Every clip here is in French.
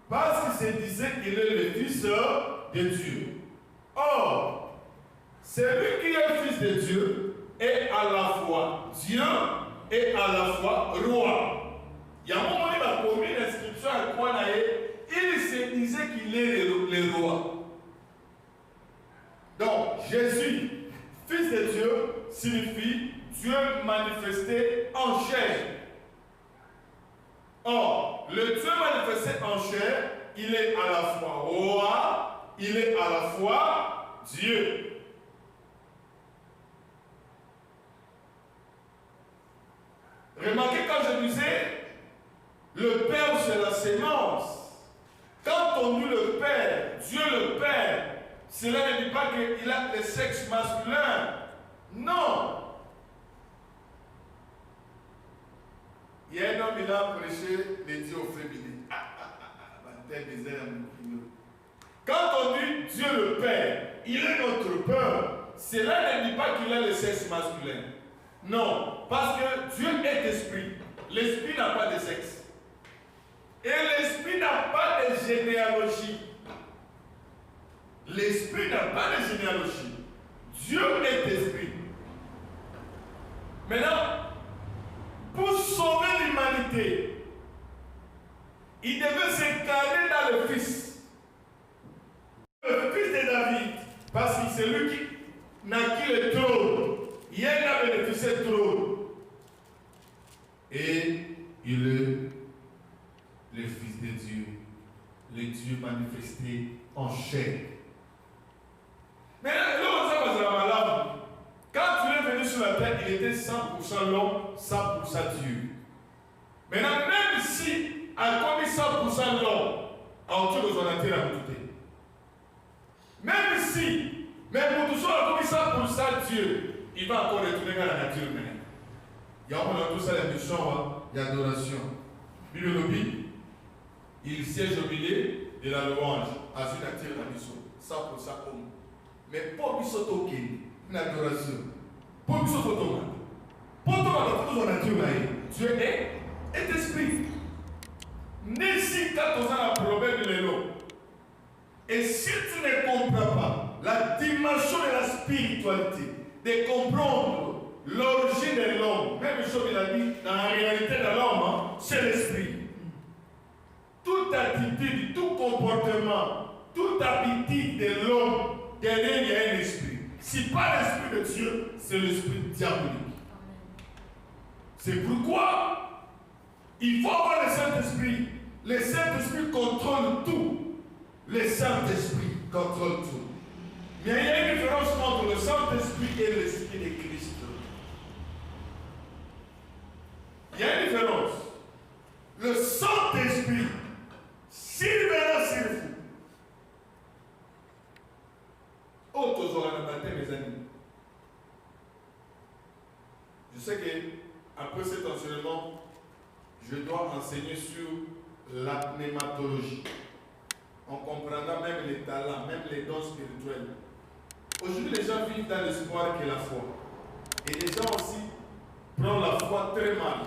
parce qu'il se disait qu'il est le Fils de Dieu. Or, celui qui est Fils de Dieu est à la fois Dieu et à la fois roi. Il y a un moment où il a commis l'inscription à quoi il se disait qu'il est le roi. Donc, Jésus, Fils de Dieu, signifie Dieu manifesté en chair. Or, le Dieu manifesté en chair, il est à la fois roi, il est à la fois Dieu. Remarquez quand je disais, le Père c'est la sémence. Quand on dit le Père, Dieu le Père, cela ne dit pas qu'il a le sexe masculin. Non. Il y a un homme, il a prêché les dieux au féminin. Quand on dit Dieu le Père, il est notre Père, cela ne dit pas qu'il a le sexe masculin. Non, parce que Dieu est esprit. L'esprit n'a pas de sexe. Et l'esprit n'a pas de généalogie. L'esprit n'a pas de généalogie. Dieu est esprit. Maintenant, pour sauver l'humanité, il devait s'incarner dans le Fils. Le Fils de David, parce que c'est lui qui naquit le trône. Il a bénéficié du trône. Et il est le Fils de Dieu, le Dieu manifesté en chair. Mais là, quand tu es venu sur la terre, il était 100% l'homme, 100% Dieu. Maintenant, même si a commis 100% l'homme, en tout cas, on a été la vérité. Même si, même pour tout ça, a commis 100% Dieu, il va encore retourner dans la nature humaine. Il y a tout ça la mission d'adoration. Bibliologie, il siège au milieu de la louange, à une nature la mission, 100% homme. Mais pour lui sauter, une adoration. Pour lui sauter, pour toi, Dieu est esprit. Ni si quand on a un problème de l'élo. Et si tu ne comprends pas la dimension de la spiritualité, de comprendre l'origine de l'homme, même chose il a dit, dans la réalité de l'homme, c'est l'esprit. Toute attitude, tout comportement, toute habitude de l'homme, derrière il y a un esprit. Si pas l'esprit de Dieu, c'est l'esprit diabolique. C'est pourquoi il faut avoir le Saint-Esprit. Le Saint-Esprit contrôle tout. Le Saint-Esprit contrôle tout. Mais il y a une différence entre le Saint-Esprit et l'Esprit de Christ. Il y a une différence. Le Saint-Esprit, s'il verra sur vous, autres auront le matin, mes amis. Je sais qu'après cet enseignement, je dois enseigner sur la pneumatologie. On comprendra même les talents, même les dons spirituels. Aujourd'hui, les gens vivent dans l'espoir qu'est la foi. Et les gens aussi prennent la foi très mal.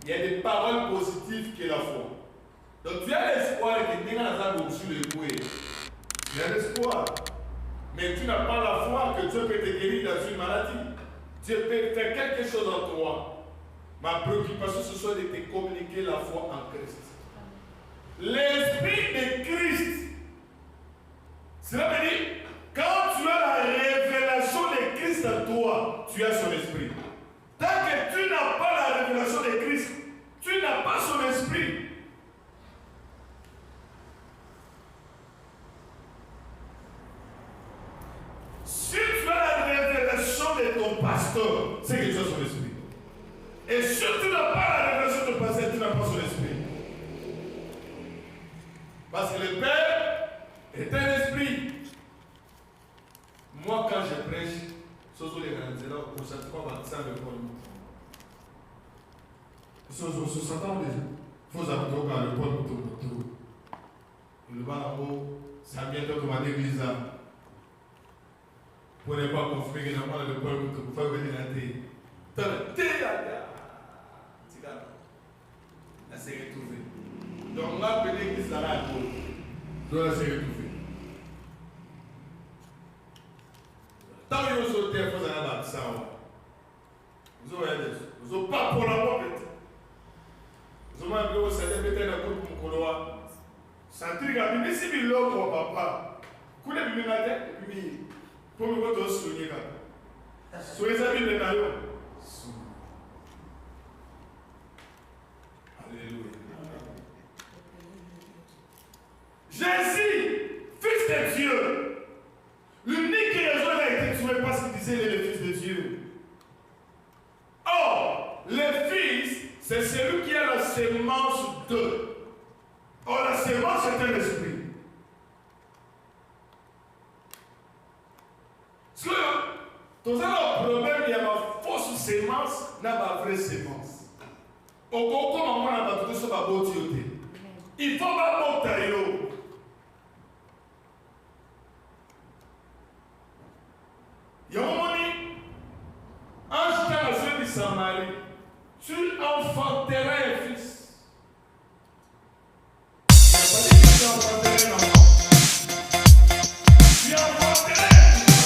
Il y a des paroles positives qu'est la foi. Donc tu as l'espoir que tu es sur le coué. Tu as l'espoir. Mais tu n'as pas la foi que Dieu peut te guérir dans une maladie. Dieu peut faire quelque chose en toi. Ma préoccupation, ce soit de te communiquer la foi en Christ. L'Esprit de Christ. Cela veut dire, quand tu as la révélation de Christ en toi, tu as son esprit. Tant que tu n'as pas la révélation de Christ, tu n'as pas son esprit. Si tu as la révélation de ton pasteur, c'est que tu as son esprit. Et si tu n'as pas la révélation de ton pasteur, tu n'as pas son esprit. Parce que le Père est un esprit. Moi, quand je prêche, ce sont les grands pour cette fois, ça me prend. Ce s'entend déjà. Il faut savoir que le pôle tout. Le bas en haut, ça vient de comme à l'église. Pour ne pas confirmer que le pôle tout, pour faire venir la thé. La s'est retrouvée. Donc, on a appelé l'église dans la cour. Je dois essayer de tout faire. Tant que vous êtes au téléphone, vous avez ça. Vous n'avez pas pour la mort. Vous avez un peu de temps pour le voir. Ça trigue à mimi si vous l'avez papa. Vous avez mis la tête, pour me voir tous soigner. Soyez amis de Nayo. Alléluia. Jésus, fils de Dieu, l'unique raison il a été tué parce qu'il disait qu'il est le fils de Dieu. Or, le fils, c'est celui qui a la sémence de. Or, la sémence, c'est un esprit. Parce que, tout ça, le problème, il y a ma fausse sémence, n'a pas vraie sémence. Au comment on a tout ça, va beauté. Il faut pas monter. Il y a un moment, un jour, de Samarie, tu enfanteras un fils. Il n'a pas dit que tu enfanteras un enfant. Tu enfanteras un fils.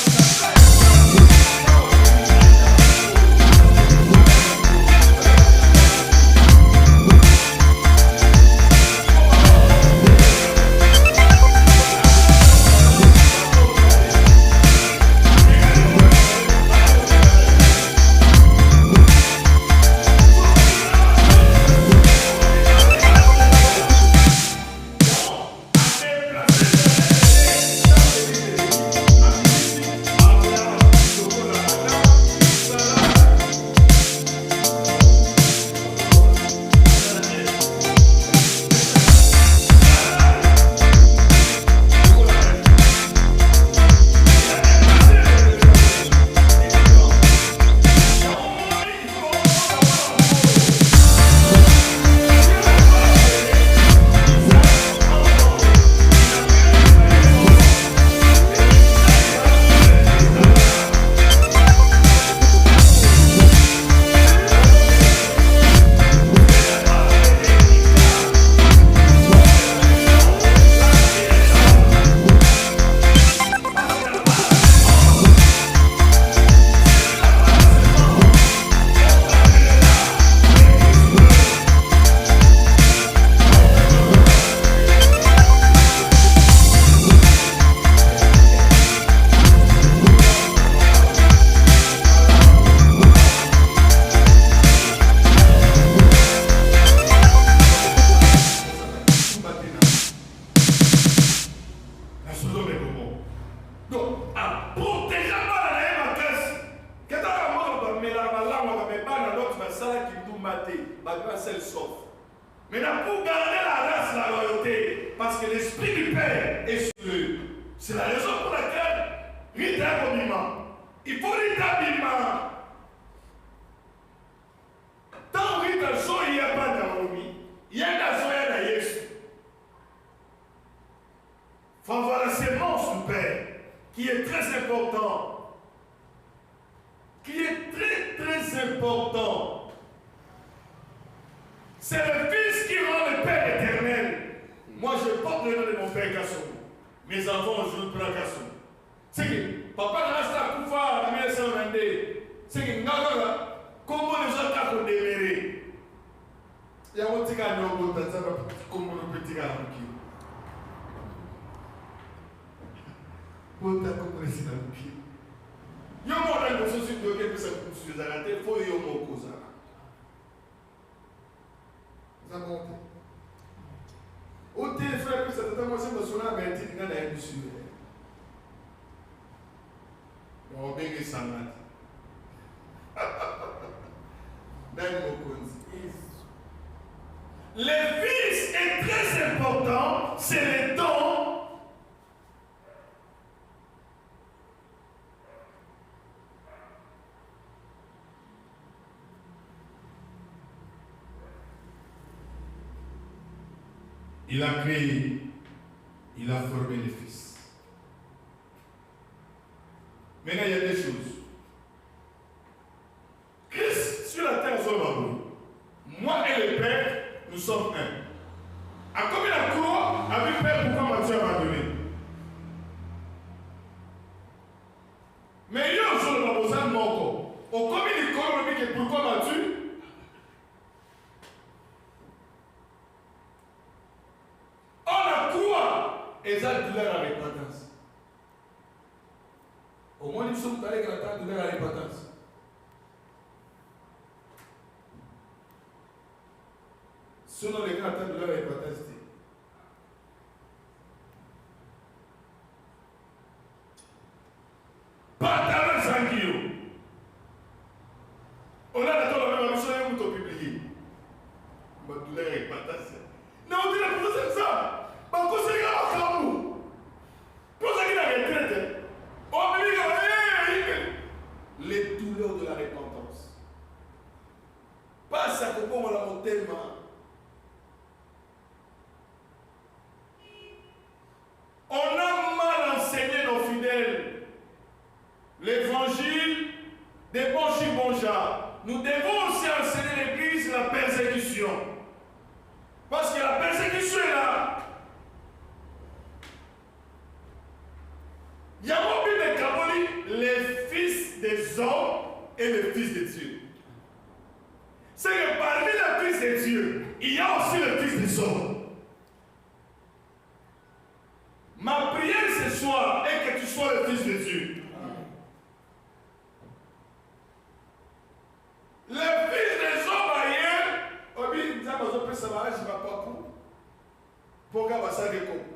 Le fils est très important, c'est le don. Il a créé, il a formé les fils. Maintenant, il y a des choses. Christ sur la terre, moi et le Père, nous sommes un. À comme la croix, Et ça, douleur à repentance. Au moins, nous sommes allés à la douleur à repentance. Selon les cas, douleur à repentance. Pantalon sanguilleux. On a la même mission et on t'a publié. Ma douleur est patente. Non, on dit la personne c'est ça. Ma conseil est à Kamou. Pour ça qu'il a retraité. On me dit les douleurs de la repentance. Pas ça que bon, on l'a monté, on a mal enseigné nos fidèles. L'évangile des bons chibonjas. Nous devons aussi enseigner l'église la persécution. Parce que la persécution est là. Il y a mon but de Kaboli, les fils des hommes et les fils de Dieu. C'est que parmi les fils de Dieu, il y a aussi les fils des hommes. Ma prière ce soir est que tu sois le fils de Dieu. Les fils des hommes ailleurs, on dit, nous avons fait ça, je ne vais pas pour. Pourquoi va ça que comme?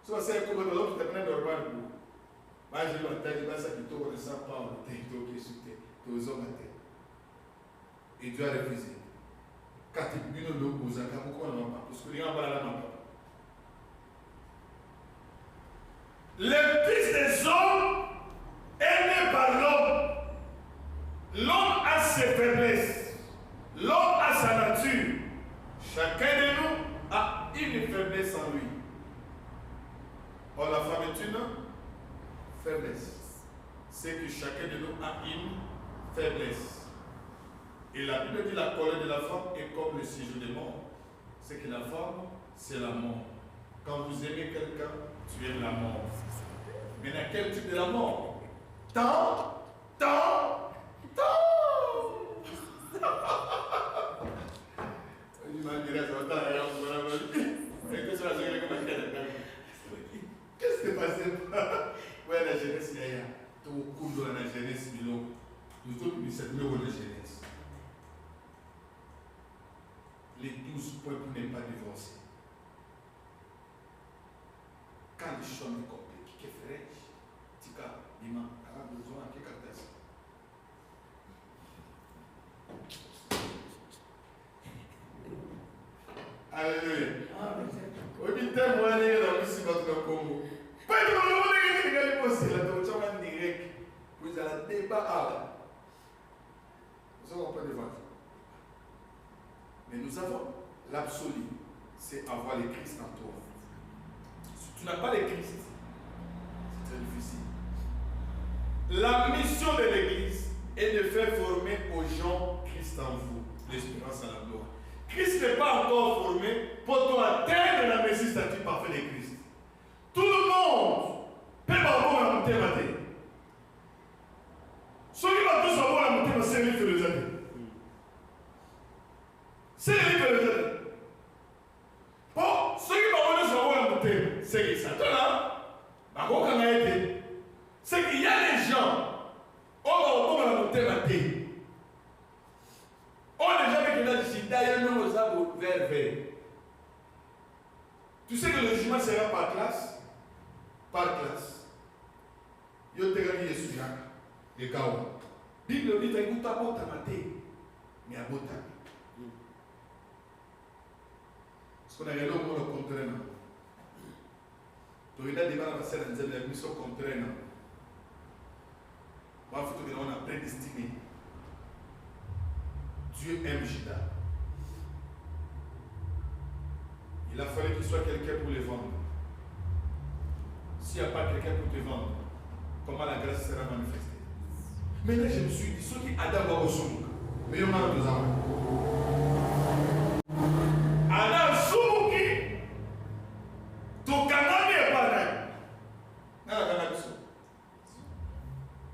Si on sait que l'autre est très normal. Moi, je vais dire, ça qui ne ressent pas en tête, qui est sur tête, aux hommes à tête. Et Dieu a refusé. Quand il dit, nous nous posons, pourquoi on n'a pas? Parce que les gens vont là, non. Les fils des hommes est né par l'homme. L'homme a ses faiblesses. L'homme a sa nature. Chacun de nous a une faiblesse en lui. Or, la femme est une faiblesse. C'est que chacun de nous a une faiblesse. Et la Bible dit la colère de la femme est comme le séjour des morts. C'est que la femme, c'est la mort. Quand vous aimez quelqu'un, tu aimes la mort. Maintenant, quel type de la mort? Tant. Qu'est-ce qui s'est passé? Ouais, la jeunesse, il y a tout le coup de la jeunesse, nous sommes cette numéro de jeunesse. Les 12 points pour ne pas divorcer. Quand les choses sont compliquées, qu'est-ce que ferais-je? Tika, Dima, on a besoin de quelque chose. Alléluia. Au dit témoigner dans le Sibot de Congo. Pas de problème, on est possible. La doctrine est directe. Vous allez débat. Nous n'avons pas de vente. Mais nous avons l'absolu. C'est avoir le Christ en toi. Si tu n'as pas le Christ, c'est très difficile. La mission de l'Église est de faire former aux gens Christ en vous, l'espérance à la gloire. Christ n'est pas encore formé pour atteindre la Messie statut parfait de Christ. Tout le monde peut avoir la montée matin. Ceux qui vont tous avoir la montée, c'est lui qui les aide. C'est lui qui les aide. Bon, ceux qui vont tous avoir la montée, c'est que Satan a été. C'est qu'il y a des gens, on va avoir la montée matin. On n'est jamais que là, d'ailleurs, nous, nous avons vert. Tu sais que le jugement sera par classe. Par classe. Yo te gagné les sujets. Les Kawa. Bible dit, écoute, à bon tamaté. Mais à bon tamaté. Parce qu'on a regardé au monde contraire. Tu regardes des balles à passer dans la mission contraire. Moi, il faut que l'on a prédestiné. Dieu aime Judas. Il a fallu qu'il soit quelqu'un pour les vendre. S'il n'y a pas quelqu'un pour te vendre, comment la grâce sera manifestée? Maintenant, je me suis dit, ceux qui Adam va recevoir, mais il y en a deux ans. Adam Souki, ton canal n'est pas là. Non, la canal biso.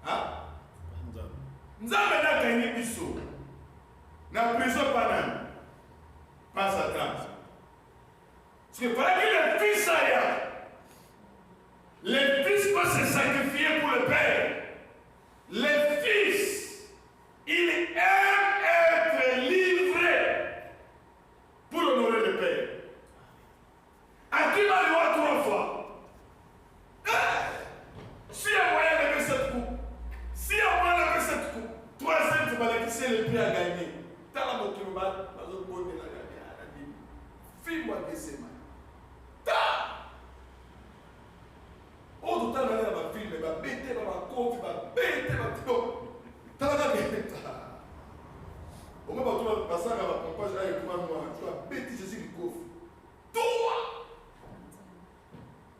Hein? Nous avons un canal biso. Dans la prison, pas Satan. Parce qu'il fallait que le fils aille.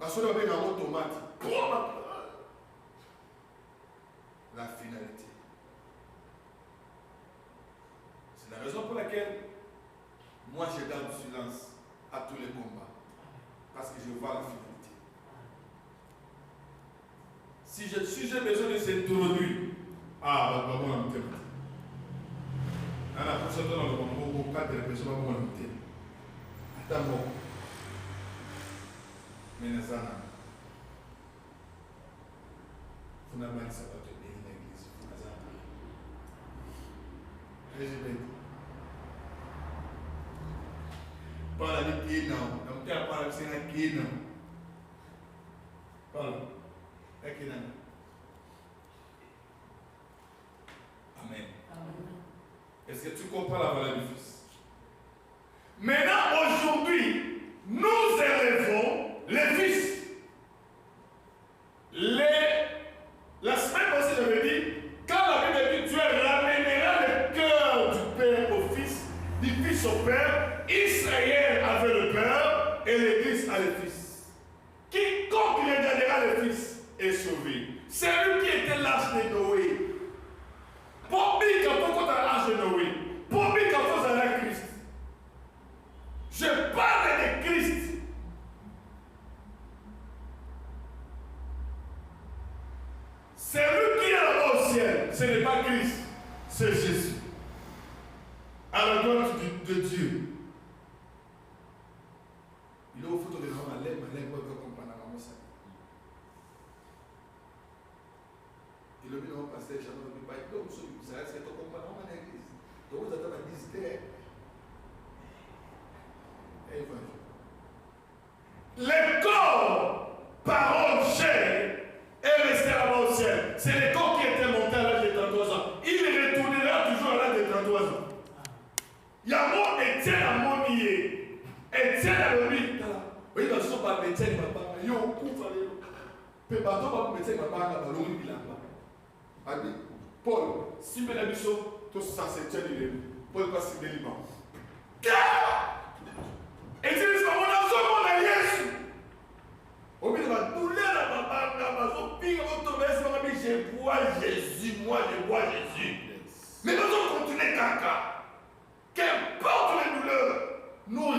Parce qu'on a bien un tomate. La finalité. C'est la raison pour laquelle moi je garde silence à tous les combats. Parce que je vois la finalité. Si j'ai besoin de s'introduire, bah, on va me dire. La prochaine fois, on va me dire. Attends, bon. Mais ça, vous n'avez pas ça va te dire l'église. Parle de qui non? Donc, tu as parlé de qui non? Parle. Qui non? Amen. Est-ce que tu comprends la valeur du Fils? Maintenant, aujourd'hui, nous élevons les fils. La semaine passée, j'avais dit, quand la Bible dit Dieu ramènera le cœur du Père au Fils, du Fils au Père, Israël avait le Père et l'Église a le Fils. Quiconque regardera le Fils est sauvé. C'est lui qui était l'âge de Noé. Pour lui, quand on a l'âge de Noé, pour lui, quand on a Christ. Je parle de Christ. C'est lui qui est là-bas au ciel. Ce n'est pas Christ, c'est Jésus. À la gloire de Dieu. Il est au photo de ma lèvre, vous comprendre la ça. Il est venu au pasteur, je ne sais pas, donc ça reste que tu comprends dans l'église. Donc vous attendez à 10 terres. Le corps, parole, chair, est resté là-bas au ciel. C'est le corps qui était monté à l'âge de 33 ans. Il retournera toujours à l'âge de 33 ans. Il y a mon Étienne à mon nier. Étienne à lui. Oui, il va se faire Étienne, papa. Il y a un coup, il faut aller. Papa, toi, Étienne, papa, il va l'ouvrir, il a pas. Paul, si vous avez vu ça, tout ça, c'est Étienne, Paul passe de Liban. Et tu dis, on a seulement Jésus. Au milieu de la douleur, je vois Jésus, moi je vois Jésus. Mais nous allons continuer caca. Qu'importe les douleurs, nous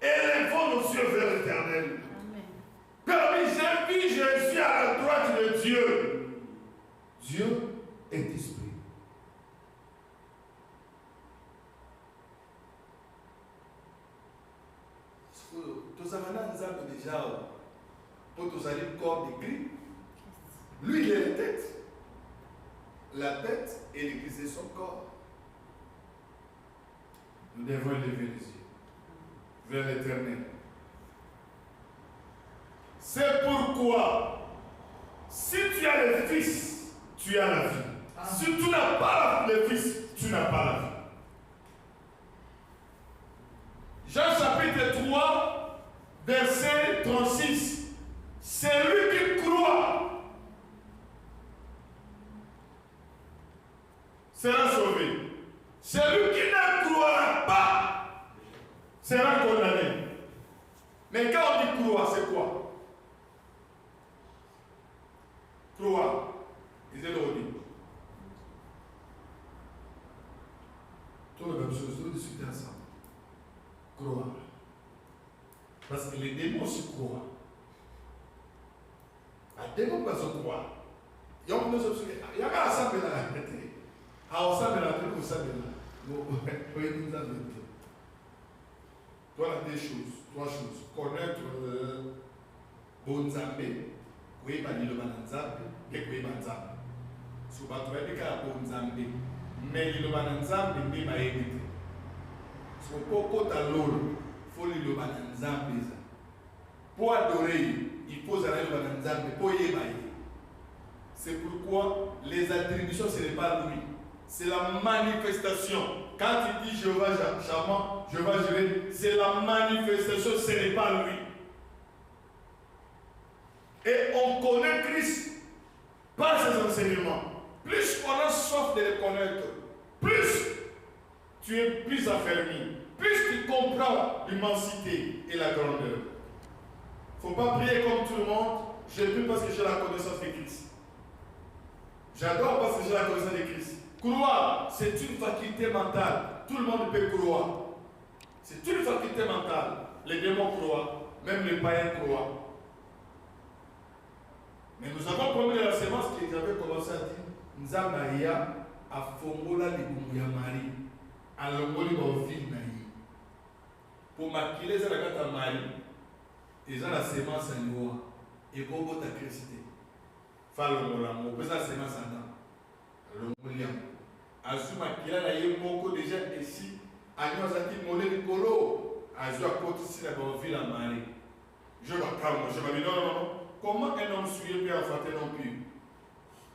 élevons nos yeux vers l'éternel. Père, j'ai vu Jésus à la droite de Dieu. Dieu est esprit. Tous les déjà pour tous aller le corps de Christ. Lui, il est la tête. La tête et l'église est son corps. Nous devons lever les yeux vers l'éternel. C'est pourquoi, si tu as le Fils, tu as la vie. Si tu n'as pas le Fils, tu n'as pas la vie. Jean chapitre 3, verset 36. C'est lui qui croit sera sauvé. Celui qui ne croira pas sera condamné. Mais quand on dit croire, c'est quoi? Croire. Ils est l'ordre. Tout la même chose, nous discutons ensemble. Croire. Parce que les démons se croient. Les démons peuvent se croire. Il y a un ensemble là. Ensemble là, tout ensemble là. Nous avons dit. Voilà deux choses, trois choses. Connaître Bonzambe. Oui, pas dit le Bananzambe. Qu'est-ce que Banzambe? Si vous ne trouvez pas Bonzambe, mais le Bananzambe n'est pas évité. Si vous ne pouvez pas l'eau, il faut le Bananzambe. Pour adorer, il faut aller le Bananzambe. Pour y aller. C'est pourquoi les attributions, ce n'est pas lui. C'est la manifestation. Quand il dit Jéhovah Shammah, Jéhovah Jireh, c'est la manifestation, ce n'est pas lui. Et on connaît Christ par ses enseignements. Plus on a soif de le connaître, plus tu es plus affermi, plus tu comprends l'immensité et la grandeur. Il faut faut pas prier comme tout le monde. Je prie parce que j'ai la connaissance de Christ. J'adore parce que j'ai la connaissance de Christ. Croire, c'est une faculté mentale. Tout le monde peut croire. C'est une faculté mentale. Les démons croient, même les païens croient. Mais nous avons promis de la sémence qu'ils avaient commencé à dire Nzamaya a fongola les Marie, a l'ongoli dans ville naïe. Pour maquiller les agata Marie, ils ont la sémence à nous et pour votre crécité. Falongola, mon pèse la sémence à nous. L'ongoli. Azu maquiller la yé moko déjà ici, a nous a dit molé de colo, Azu a côté ici la ville à Marie. Je me calme, je me dis non, non, non. Comment un homme souillé peut enfanter non plus?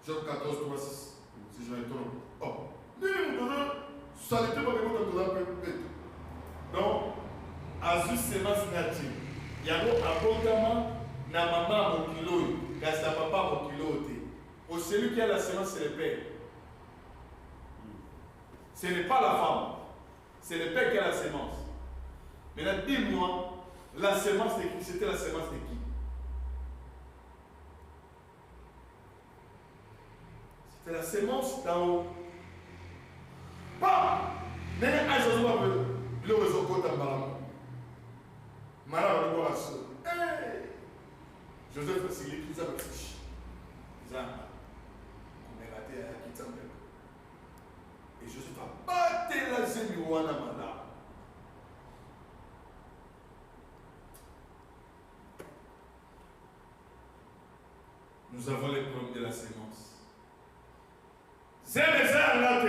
Job 14, 3, 6. Si je me trompe. Oh. Ça ne peut pas me dire. Donc, Azu sémence nature. Yango abondamment na maman mon kilo, gasta papa mon kilo. Pour celui qui a la sémence, c'est le père. Ce n'est pas la femme. C'est le père qui a la sémence. Maintenant, dis-moi, la sémence de qui? C'était la sémence de qui? C'est la sémence d'en haut. Pas! Mais à Joseph, le réseau côté en balamou. Malheur de voir à ce. Joseph, c'est l'équipe de la fiche. Zamba. On est raté à Kitambel. Et Joseph a battu la Zémiouana Mala. Nous avons les problèmes de la sémence. C'est les airs là,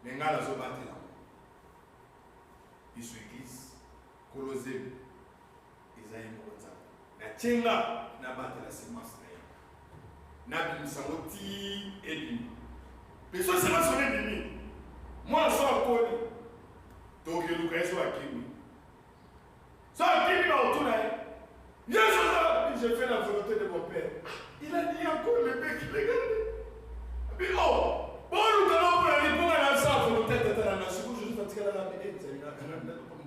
mais nous avons battu là. Ils sont églises, Colossés, Isaïe Mokoza. La Tchenga n'a battu la sémence. N'a pas mis et bimi. Les choses sémence sont bimi. Moi, je suis à Koli. Donc, je suis à Kimi. Ça a Kimi dans tout là. J'ai fait la volonté de mon père. Il a dit encore le mec, il regarde. Mais oh, bon, nous allons pour aller pour aller à ça, volonté de la nation. Je suis fatigué à la BD. C'est une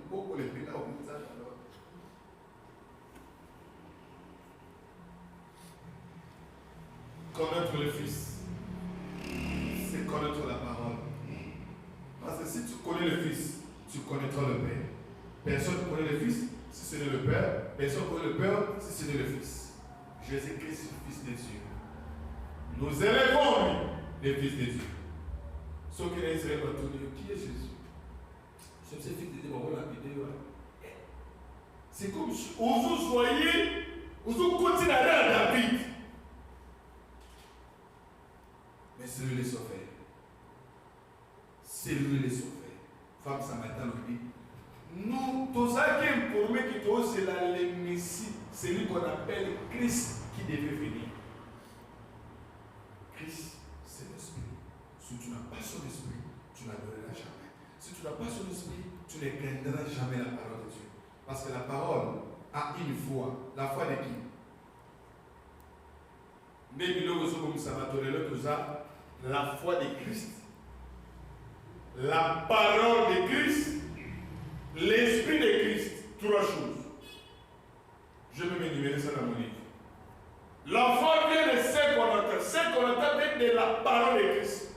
beaucoup les pays là où nous allons. Connaître le Fils, c'est connaître la parole. Parce que si tu connais le Fils, tu connaîtras le Père. Personne ne connaît le Fils si ce n'est le Père. Personne ne connaît le Père si ce n'est le Fils. Jésus-Christ, le Fils de Dieu. Nous élevons lui, le Fils de Dieu. Ceux qui n'ont pas entendu, qui est Jésus? Je me suis fait dire, on va la vidéo. C'est comme si vous soyez, vous continuez à aller à David. Mais c'est lui le sauveur. C'est lui le sauveur. Femme Samaritain nous dit, nous, tous ça qui est informé que c'est le Messie, c'est lui qu'on appelle Christ qui devait venir. Christ, c'est l'Esprit. Si tu n'as pas son esprit, tu n'adoreras jamais. Si tu n'as pas son esprit, tu ne craindras jamais la parole de Dieu. Parce que la parole a une foi. La foi de qui? La foi de Christ, la parole de Christ, l'esprit de Christ. Trois choses. Je vais m'énumérer ça dans mon livre. La foi vient de ce qu'on entend. Ce qu'on entend vient de la parole de Christ.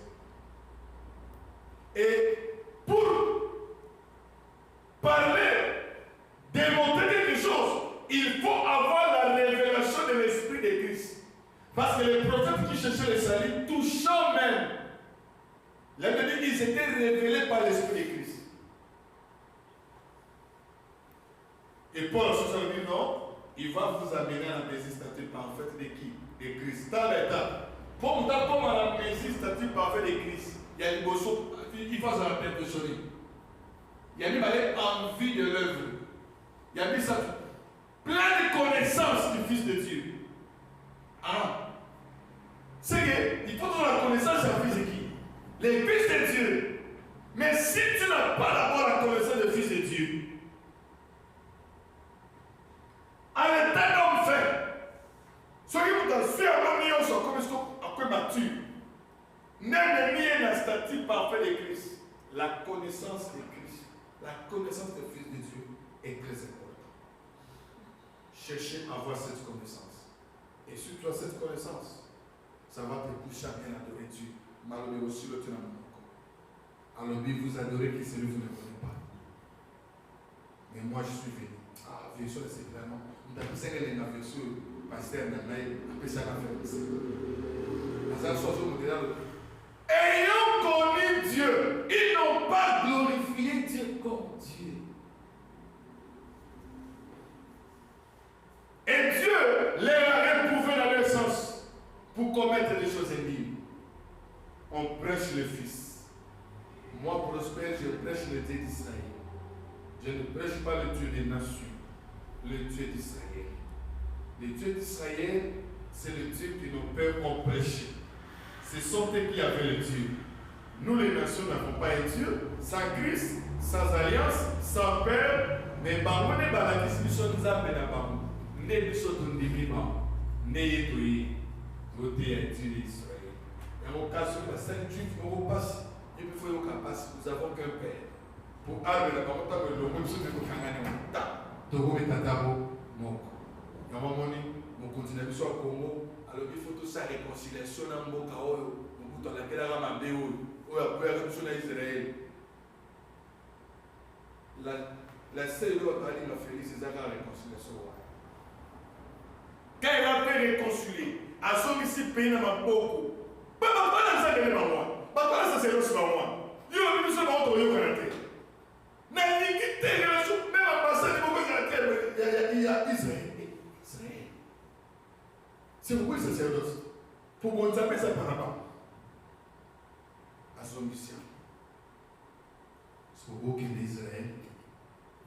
Et pour parler, démontrer quelque chose, il faut avoir la révélation de l'esprit de Christ. Parce que les prophètes qui cherchaient le salut, touchant même, la Bible dit qu'ils étaient révélés par l'esprit de Christ. Et Paul, sur ça, dit non, il va vous amener à la législature parfaite de qui? De Christ. Dans l'état. Pour vous dire comment la législature parfaite de Christ, il y a une bosso, il faut se la perfectionner. Il y a mis envie de l'œuvre. Il y a mis ça. Plein de connaissances du Fils de Dieu. Ah. C'est qu'il faut avoir la connaissance du Fils de qui? Le Fils de Dieu. Mais si tu n'as pas d'abord la connaissance du Fils de Dieu, à l'état d'homme fait, soyez vous dans ce moment où comme est-ce qu'on mature, même mis un statut parfait de Christ, la connaissance de Christ, la connaissance du Fils de Dieu est très importante. chercher à avoir cette connaissance. Et si tu as cette connaissance, ça va te pousser à bien adorer Dieu. Malgré aussi le tenant. Alors, vous adorez qui celui que vous ne connaissez pas. Mais moi, je suis venu. Ah, version de c'est vraiment. Nous avons pensé que les version pasteur Nanaï, après ça, on a fait ça. Ayant connu Dieu, ils n'ont pas glorifié Dieu comme Dieu. Et Dieu les a réprouvés dans leur sens pour commettre des choses indignes. On prêche le Fils. Moi, Prospère, je prêche le Dieu d'Israël. Je ne prêche pas le Dieu des nations, le Dieu d'Israël. Le Dieu d'Israël, c'est le Dieu que nos pères ont prêché. Ce sont eux qui avaient le Dieu. Nous, les nations, n'avons pas un Dieu, sans Christ, sans alliance, sans père. Mais par contre, nous sommes ne biso tondimi ba ne yetoyi côté Dieu d'Israël. Et mon cas sur la scène juive, on passe, il faut que nous avons qu'un père. Pour aller la parole de l'homme, nous sommes kangana ta togo metatabo moko. Ya mamoni mon continent biso Congo, alors il faut tout ça réconciliation na mboka oyo, mubuto la kela ga mabe oyo après biso na Israël. La seule loi qui a fait c'est la réconciliation. Quand il a fait réconcilier, à son ici pays n'a pas beaucoup. Pas ça que moi. Pas ça c'est le moi. Yo nous sommes en train de faire. N'a ni quitté relation même en passant il y a Israël. C'est pourquoi c'est sacerdoce. Pour qu'on s'appelle ça par rapport à son mission. C'est pour qu'il Israël.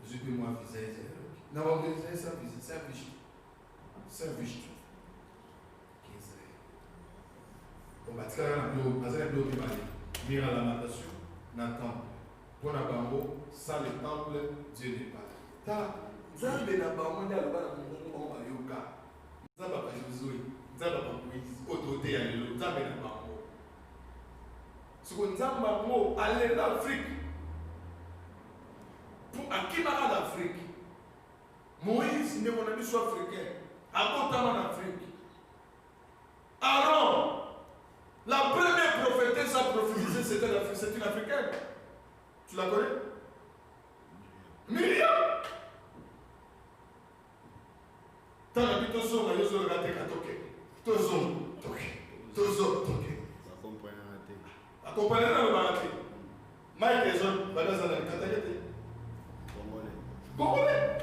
Je peux moi viser Israël. Non, Israël ça vise, c'est un biche. C'est un biche. Qui est Israël. On va tirer un bloc, parce que bloc qui va aller. Mire à la natation, Nathan. Pour la bango, sans le temple, Dieu n'est pas là. Ta, Zambé na bango, il y a le bas de mon yoga. Zambé pas Josué, Zambé pas Moïse, autorité à l'élo, Zambé na bango. Ce qu'on Zambé bango, aller en Afrique. Pour à qui va en Afrique? Moïse n'est mon ami soit africain. Apportant en Afrique. Aaron, la première prophétesse à prophétiser, c'est une africaine. Tu la connais? Myriam. T'as l'habitude de son maillot sur le gâteau katoké. Tozo, toké. Tozo, toké. Accompagné dans le baraté. Mike et John, Badaza dans le katagete. Congolais.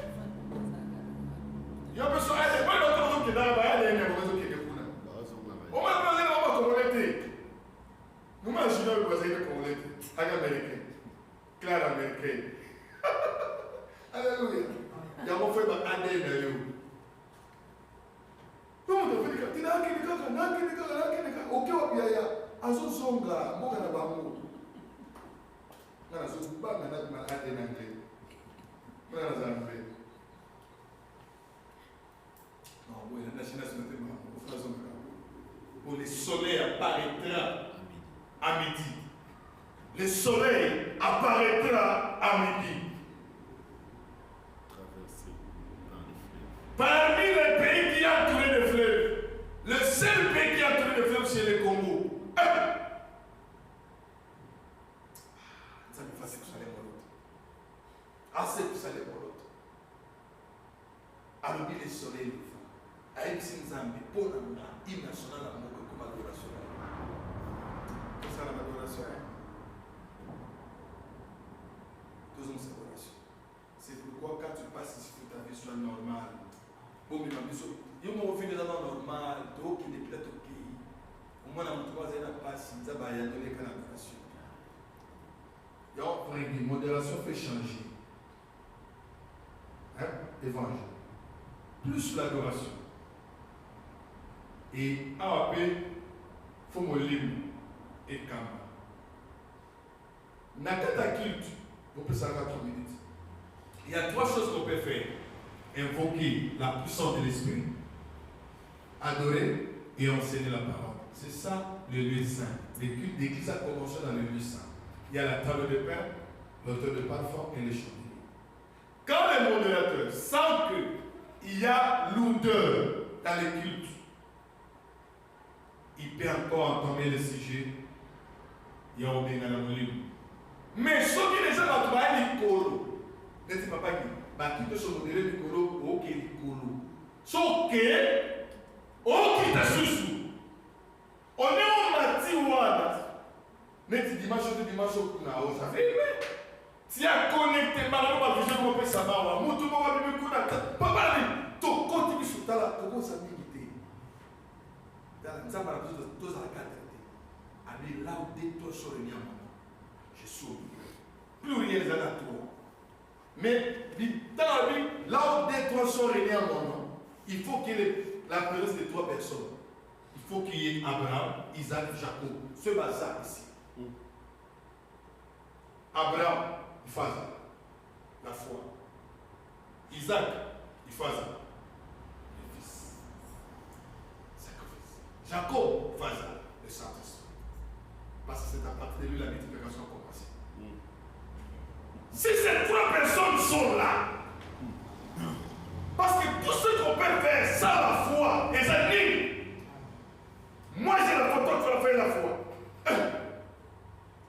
Il y a besoin d'aller. Moi, l'autre qui est dans la balle, il y a besoin de quelqu'un. On m'a posé dans ma Congolais. Nous m'imaginons le voisin de Congolais. Américain. Claire américaine. Alléluia. Il y a mon frère Adèle d'ailleurs. Comment on fait des cas? Ok, ok, azo zonga, moka na bango. Na zo ba na na Adèle anglais. Na na zanglais. Non, oui, la nationalité au frère zonga. Pour le soleil apparaîtra à midi. Le soleil apparaîtra à midi. Parmi les pays qui ont entouré les fleuves, le seul pays qui a entouré les fleuves, c'est le Congo. Ça me fait que ça les molotes. Assez que ça les molotes. Alors, le soleil, avec Sinzambi, pour l'hymne national, comme adoration. C'est ça l'adoration. Tous ont cette relation. C'est pourquoi quand tu passes ici, ta vie soit normale. Bon, mais ma vie soit. Il y a un moment normal, toi qui est peut-être ok. Au moins, dans 3 ans, pas si ça va y aller qu'à l'adoration. Il y a une modération fait changer. Hein? Évangile. Plus l'adoration. Et AAP, il faut me lire et Kamba. Nakata culte, on peut s'arrêter 3 minutes. Il y a 3 choses qu'on peut faire. Invoquer la puissance de l'esprit, adorer et enseigner la parole. C'est ça le lieu saint. Le culte d'église a commencé dans le lieu saint. Il y a la table de pain, l'auteur de parfum et les chandeliers. Quand les modérateurs sentent il y a lourdeur dans les cultes. Il peut encore entendre le sujet. Il y a un la volume. Mais ce qui les gens ont trouvé, les colos. Ne dis pas qui peut se modeler les colos, ok, les colos. Sauf que, ok, t'as sous. On est au mati ouana. Ne dis dimanche, ça fait, mais. Si tu as connecté, malheureusement, ma vision, on peut savoir. Moi, tout le monde va me connaître. Papa, tu continues sur ta la, comment ça m'imite? Ça m'a dit deux à la carte. Allez, là où des toi sur le mien, je suis plus rien n'est à toi. Mais, dans la vie, là où des toi sur le mien, il faut qu'il y ait la présence de trois personnes. Il faut qu'il y ait Abraham, Isaac, Jacob. Ce bazar ici. Abraham, il fait ça. La foi. Isaac, il fait ça. Le fils. Sacrifice. Jacob, il fait ça. Le Saint-Esprit. Parce que c'est à partir de lui la multiplication a commencé. Si ces trois personnes sont là, parce que tout ce qu'on peut faire sans la foi est anime. Moi j'ai la foi, toi tu vas faire la foi.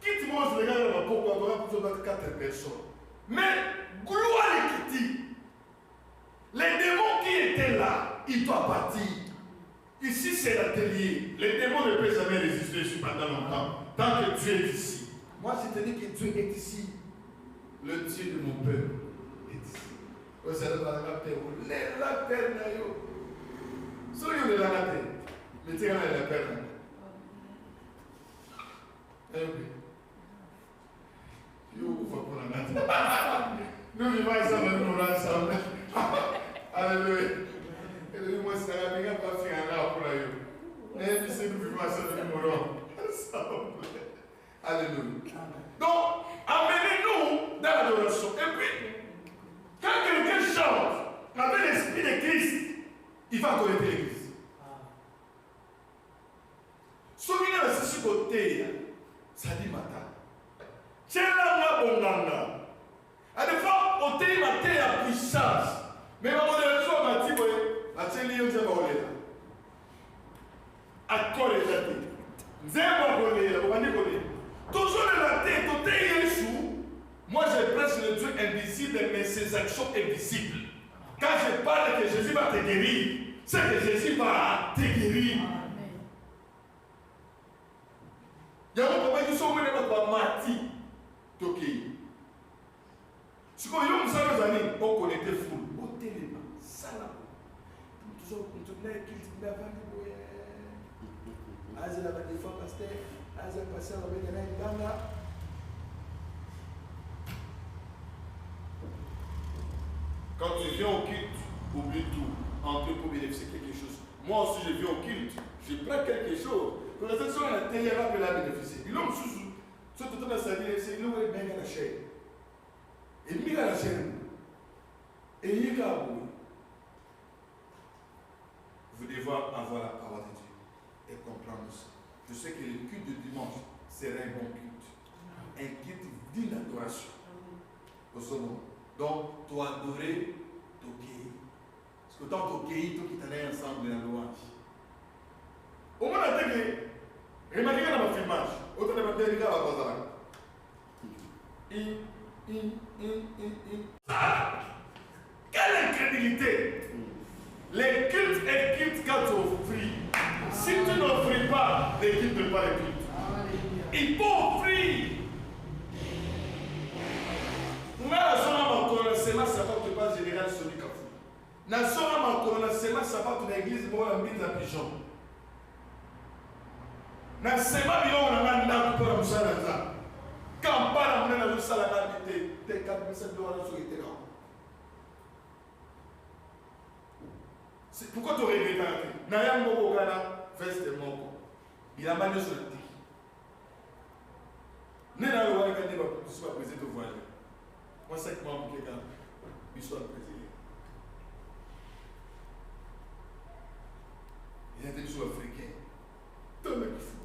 Qui tu manges les gars, pourquoi on va plutôt mettre 4 personnes. Mais gloire et qui dit, les démons qui étaient là, ils doivent partir. Ici c'est l'atelier. Les démons ne peuvent jamais résister ici pendant longtemps. Tant que Dieu est ici. Moi je te dis que Dieu est ici. Le Dieu de mon peuple est ici. Vous allez voir la terre. La terre n'a eu. Soyez la terre. Mettez la terre. Nous vivons ensemble, nous ensemble. Alléluia. Et moi, c'est la meilleure partie en là pour la yo. Et puis, c'est nous vivons ensemble, nous mourons. Alléluia. Donc, amenez-nous dans l'adoration. Et puis, quand quelqu'un chante avec l'esprit de Christ, il va connaître l'Église. Souvenez de ce côté, ça dit matin. Tiens là, bonganga. À des fois, au thé, ma thé a puissance. Mais ma modération m'a dit, la tienne, il y a un peu de à quoi les athées? Toujours la tête, tout est Yeshua. Moi, je prêche le Dieu invisible, mais ses actions invisibles. Quand je parle que Jésus va te guérir, c'est que Jésus va te guérir. Il y a un moment qui sont venus à Mati. Toki. Ce qu'on y a, nous allons on connecte fou. Au téléma, salam. Toujours, on te plaît, qu'il te plaît, Azel a des fois pasteur, Azel passé à la Gana. Quand tu viens au culte, oublie tout. Entre pour bénéficier quelque chose. Moi aussi, je viens au culte, je prends quelque chose. Quand la personne a télé, elle va bénéficier. Il l'homme sous ce que tu as salué, c'est qu'il va bien la chaîne. Et il la chaîne. Et il a vous devez avoir la parole de Dieu et comprendre ça. Je sais que le culte de dimanche sera un bon culte. Un culte digne d'adoration. Donc, tu adorer, tu guérir. Parce que tant que tu guéris, tu t'en es ensemble dans la louange. Au moins, on a dit que, remarquez dans ma filmage, autant de ma télé, à la quelle incrédulité! Les cultes et cultes quand tu offres. Si tu n'offres pas, les cultes ne pas les cultes. Il faut offrir. Nous avons un sémat, ça va te pas général sur le café. Nous avons un sémat, ça va te l'église pour la mise à pigeon. Nous avons un sémat, on a un an pour la moussala. Quand pas la moussala, tu es 4 000 dollars sur le terrain. Pourquoi tu aurais regretté? Naya Moko Gana, veste Moko. Il a manié sur le tic. Nena le Waka ne va pas présider au voyage. Moi, 5 mois pour quelqu'un, il soit président. Il était sur africain. Tout le monde est fou.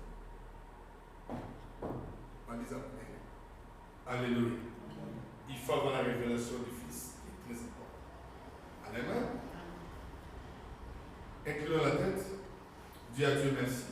En disant, alléluia. Il faut avoir la révélation du Fils, qui est très important. Alléluia. Inclinons la tête. Dis à Dieu merci.